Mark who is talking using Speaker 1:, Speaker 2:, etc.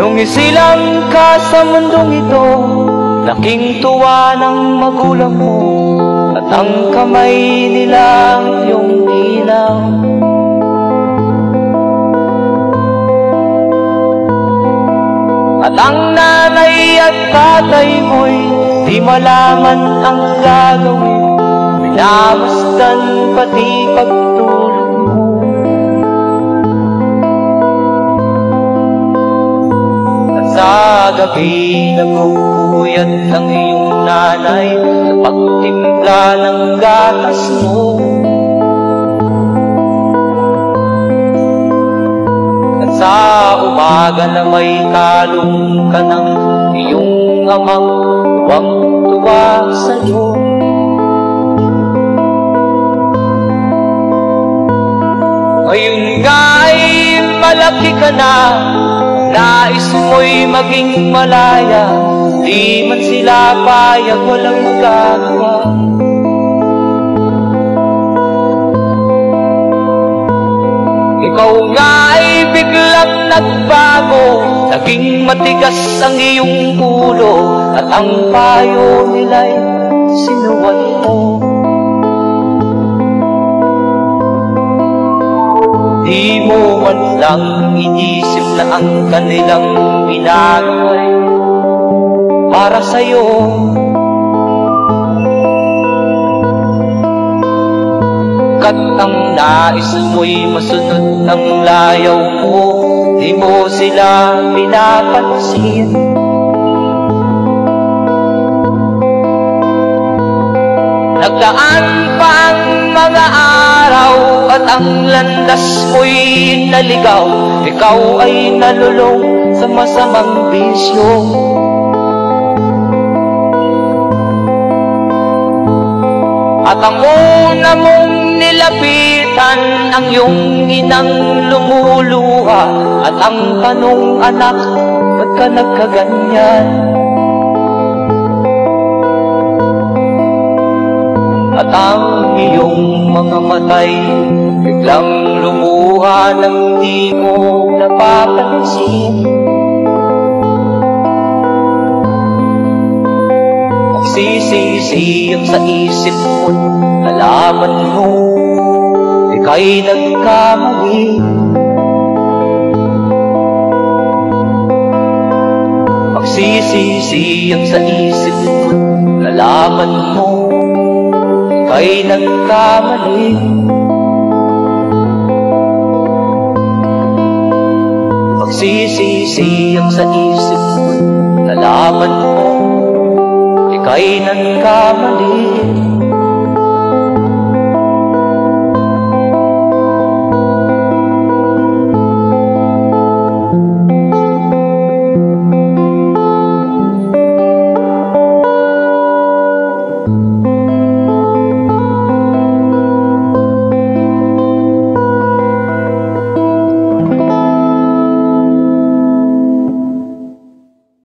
Speaker 1: Nung isilang ka sa mundong ito, laking tuwa ng magulang mo, at ang kamay nila ang iyong ilaw. At ang nanay at tatay mo'y di malaman ang gagawin, minamasdan pati pagtulog mo. At sa gabi nagpupuyat ang iyong nanay sa pagtimpla ng gatas mo. At sa umaga na may kalong ka ng iyong amang tuwang-tuwa sa'yo. Ngayon nga ay malaki ka na, nais mo'y maging malaya, di man sila payag, walang magagawa. Ikaw nga ay biglang nagbago, naging matigas ang iyong ulo, at ang payo nila'y sinuwat mo. Di mo man lang inisip na ang kanilang ginagawa'y para sa'yo. Kat ang nais mo'y masunod ng layaw mo, di mo sila pinapansin. Nagdaan pa ang mga araw at ang landas mo'y naligaw, ikaw ay nalulong sa masamang bisyo. At ang una mong nilapitan ang iyong inang lumuluha, at ang tanong, anak, ba't ka nagkaganyan? At ang iyong mga matay biglang lumuha nang di mo napapansin. Nagsisisiyang sa isip mo, nalaman mo ika'y nagkamali. Nagsisisiyang sa isip mo, nalaman mo ika'y nagkamali. Magsisisiyang sa isip mo, nalaman mo ika'y nagkamali.